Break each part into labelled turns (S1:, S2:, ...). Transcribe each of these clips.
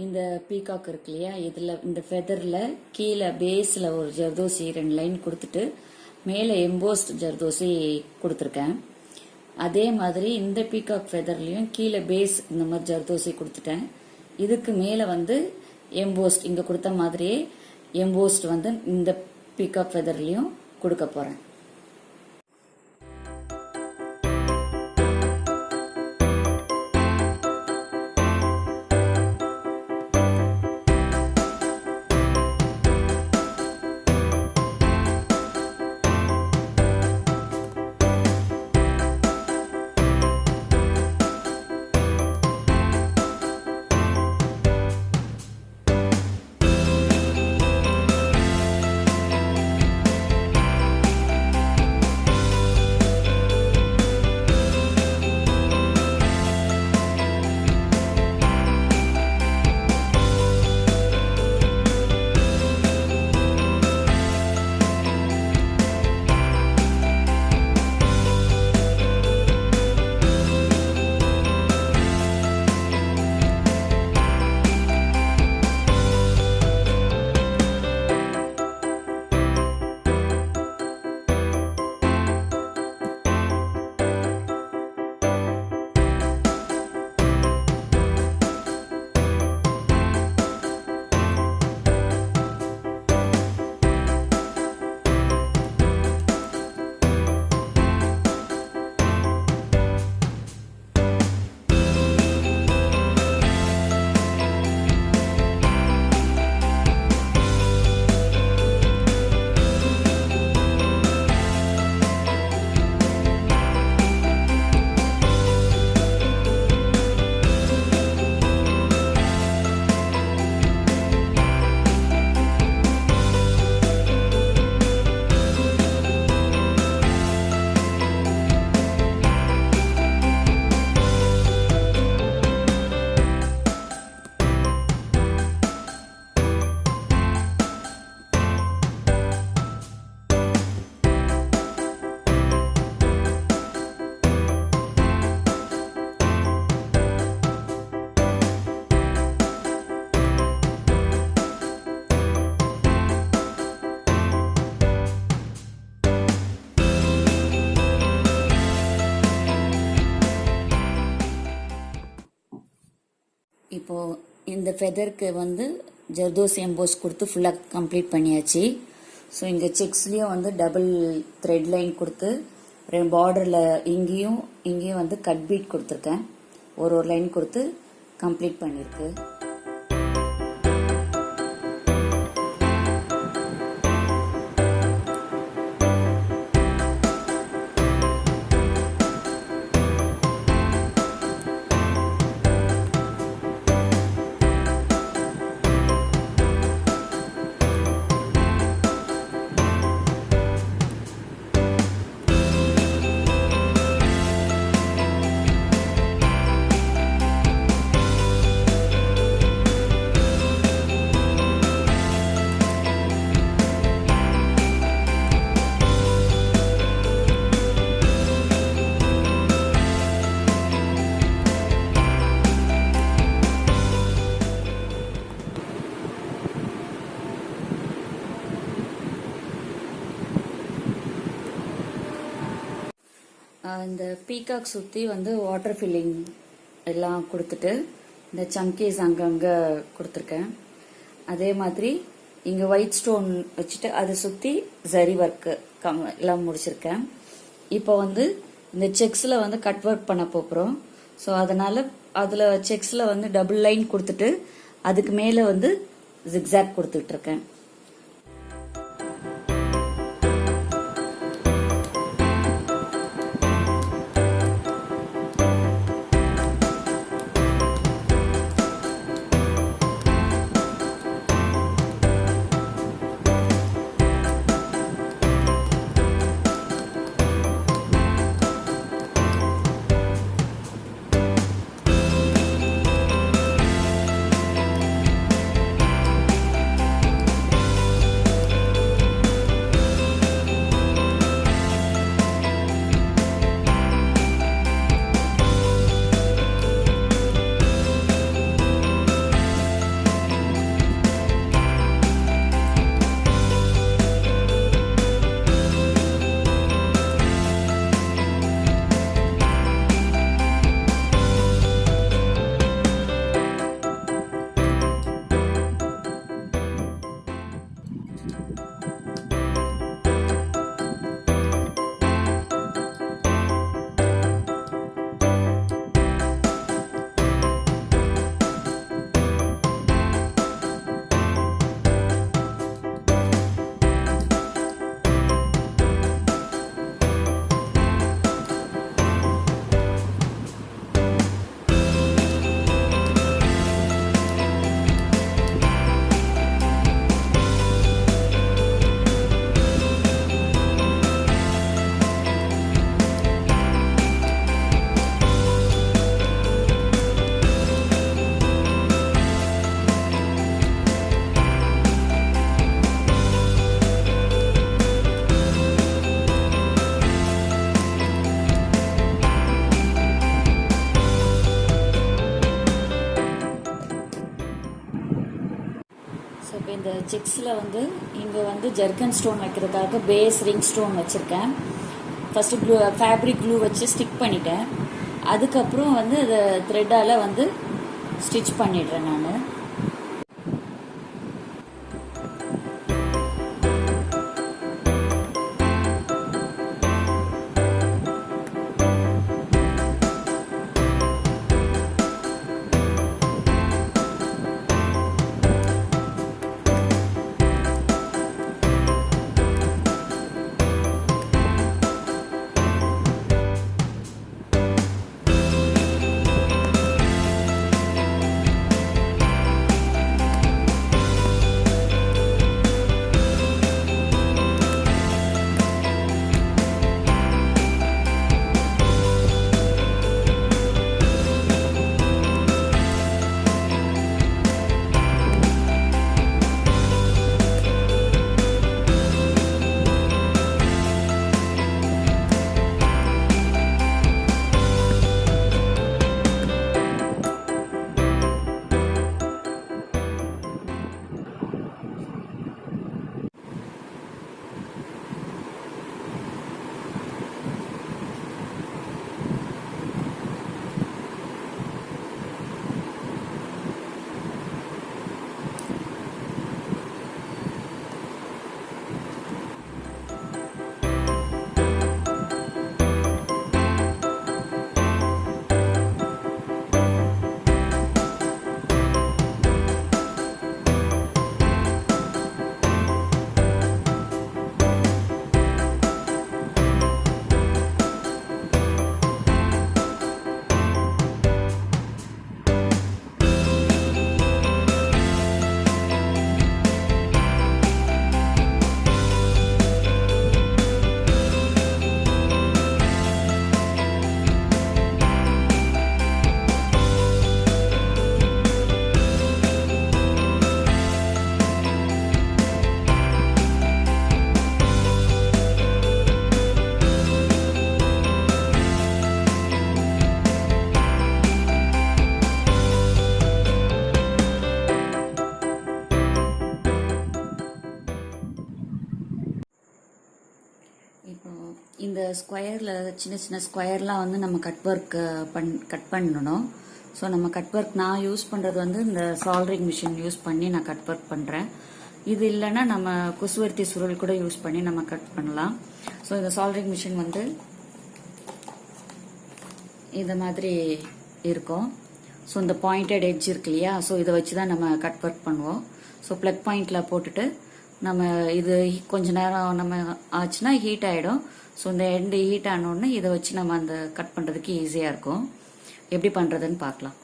S1: இந்த பீகாக் இருக்கு இல்லையா, இதில் இந்த ஃபெதரில் கீழே பேஸில் ஒரு ஜர்தோசி 2 லைன் கொடுத்துட்டு மேலே எம்போஸ்ட் ஜர்தோசி கொடுத்துருக்கேன். அதே மாதிரி இந்த பீகாக் ஃபெதர்லையும் கீழே பேஸ் இந்த மாதிரி ஜர்தோசி கொடுத்துட்டேன். இதுக்கு மேலே வந்து எம்போஸ்ட் இங்கே கொடுத்த மாதிரியே எம்போஸ்ட் வந்து இந்த பீகாக் ஃபெதர்லையும் கொடுக்க போகிறேன். இப்போது இந்த ஃபெதருக்கு வந்து ஜர்தோசி எம்போஸ் கொடுத்து ஃபுல்லாக கம்ப்ளீட் பண்ணியாச்சு. ஸோ இங்கே செக்ஸ்லேயும் வந்து டபுள் த்ரெட் லைன் கொடுத்து பார்டரில் இங்கேயும் வந்து கட் பீட் கொடுத்துருக்கேன். ஒரு லைன் கொடுத்து கம்ப்ளீட் பண்ணியிருக்கு. இந்த பீகாக் சுற்றி வந்து வாட்டர் ஃபில்லிங் எல்லாம் கொடுத்துட்டு இந்த சங்கீஸ் அங்கங்கே கொடுத்துருக்கேன். அதே மாதிரி இங்கே ஒயிட் ஸ்டோன் வச்சுட்டு அதை சுற்றி ஜரி ஒர்க்கு எல்லாம் முடிச்சிருக்கேன். இப்போ வந்து இந்த செக்ஸில் வந்து கட் ஒர்க் பண்ண போகிறோம். ஸோ அதனால் அதில் செக்ஸில் வந்து டபுள் லைன் கொடுத்துட்டு அதுக்கு மேலே வந்து ஜிக்ஸாக் கொடுத்துட்ருக்கேன். இந்த செக்ஸில் வந்து இங்கே வந்து ஜெர்கன் ஸ்டோன் வைக்கிறதுக்காக பேஸ் ரிங் ஸ்டோன் வச்சுருக்கேன். ஃபஸ்ட்டு ஃபேப்ரிக் க்ளூ வச்சு ஸ்டிக் பண்ணிட்டேன். அதுக்கப்புறம் வந்து அதை த்ரெட்டால் வந்து ஸ்டிச் பண்ணிடுறேன் நான். இப்போ இந்த ஸ்கொயரில் சின்ன சின்ன ஸ்கொயர்லாம் வந்து நம்ம கட் பண்ணணும். ஸோ நம்ம கட் ஒர்க் நான் யூஸ் பண்ணுறது வந்து இந்த சால்டரிங் மிஷின் யூஸ் பண்ணி நான் கட் ஒர்க் பண்ணுறேன். இது இல்லைன்னா நம்ம குசுவர்த்தி சுருள் கூட யூஸ் பண்ணி நம்ம கட் பண்ணலாம். ஸோ இந்த சால்டரிங் மிஷின் வந்து இந்த மாதிரி இருக்கும். ஸோ இந்த பாயிண்டட் எட்ஜ் இருக்கு இல்லையா, ஸோ இதை வச்சு தான் நம்ம கட் ஒர்க் பண்ணுவோம். ஸோ ப்ளக் பாயிண்டில் போட்டுட்டு நம்ம இது கொஞ்ச நேரம் நம்ம ஆச்சுன்னா ஹீட் ஆகிடும். ஸோ இந்த எண்டு ஹீட் ஆனோடனே இதை வச்சு நம்ம அந்த கட் பண்ணுறதுக்கு ஈஸியாக இருக்கும். எப்படி பண்ணுறதுன்னு பார்க்கலாம்.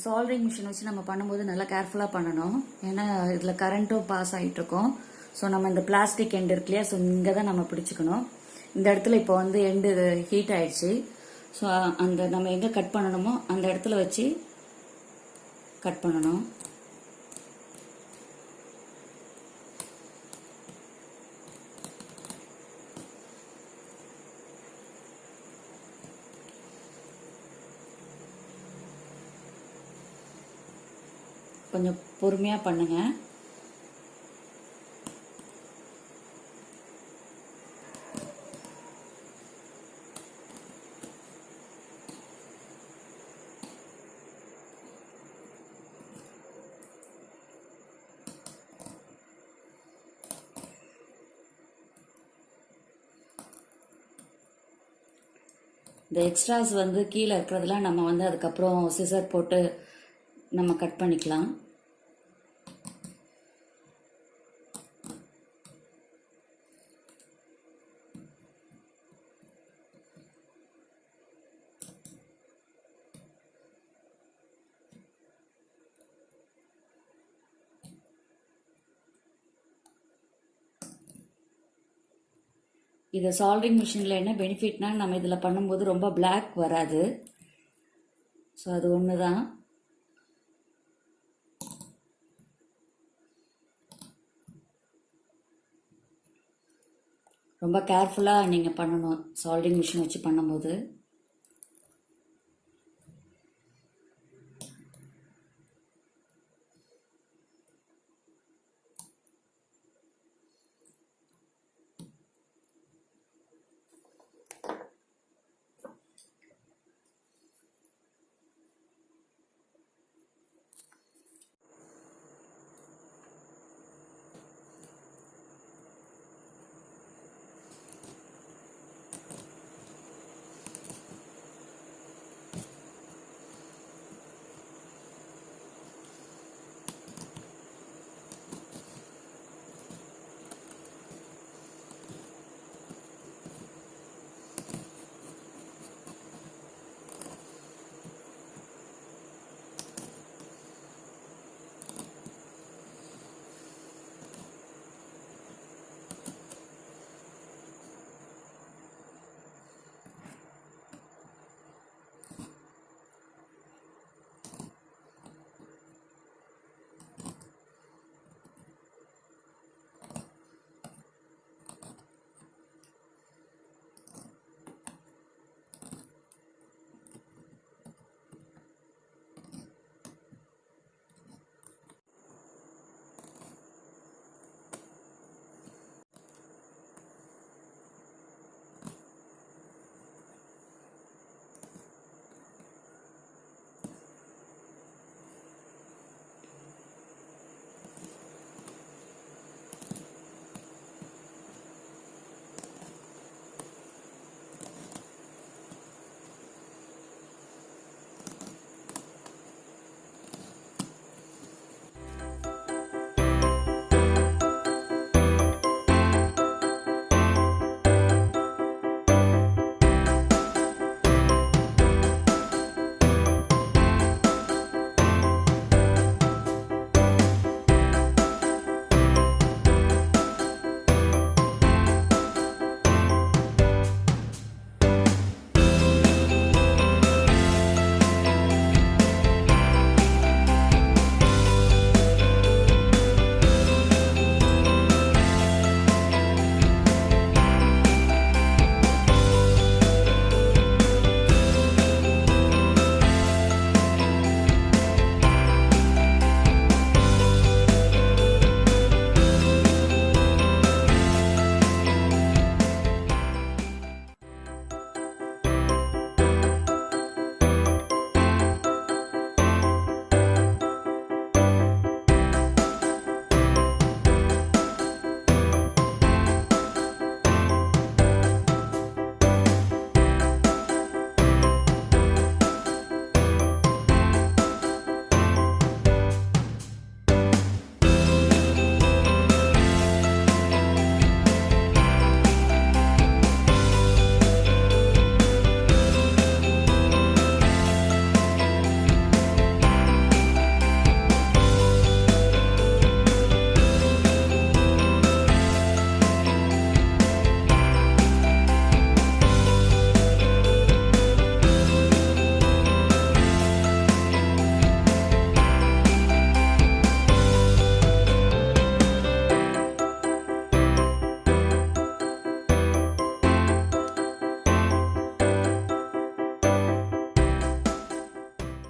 S1: சால்டரிங் மிஷின் வச்சு நம்ம பண்ணும்போது நல்லா கேர்ஃபுல்லாக பண்ணணும். ஏன்னா இதில் கரண்ட்டும் பாஸ் ஆகிட்டுருக்கோம். ஸோ நம்ம இந்த பிளாஸ்டிக் எண்டு இருக்கு இல்லையா, ஸோ இங்கே தான் நம்ம பிடிச்சிக்கணும். இந்த இடத்துல இப்போ வந்து எண்டு ஹீட் ஆயிடுச்சு. ஸோ அந்த நம்ம எங்கே கட் பண்ணணுமோ அந்த இடத்துல வச்சு கட் பண்ணணும். கொஞ்சம் பொறுமையாக பண்ணுங்க. இந்த எக்ஸ்ட்ராஸ் வந்து கீழே இருக்கிறதுலாம் நம்ம வந்து அதுக்கப்புறம் சிசர் போட்டு நம்ம கட் பண்ணிக்கலாம். இது சால்டரிங் மிஷினில் என்ன பெனிஃபிட்னா, நம்ம இதில் பண்ணும்போது ரொம்ப பிளாக் வராது. ஸோ அது ஒன்று தான். ரொம்ப கேர்ஃபுல்லாக நீங்கள் பண்ணணும் சால்டரிங் மிஷின் வச்சு பண்ணும்போது.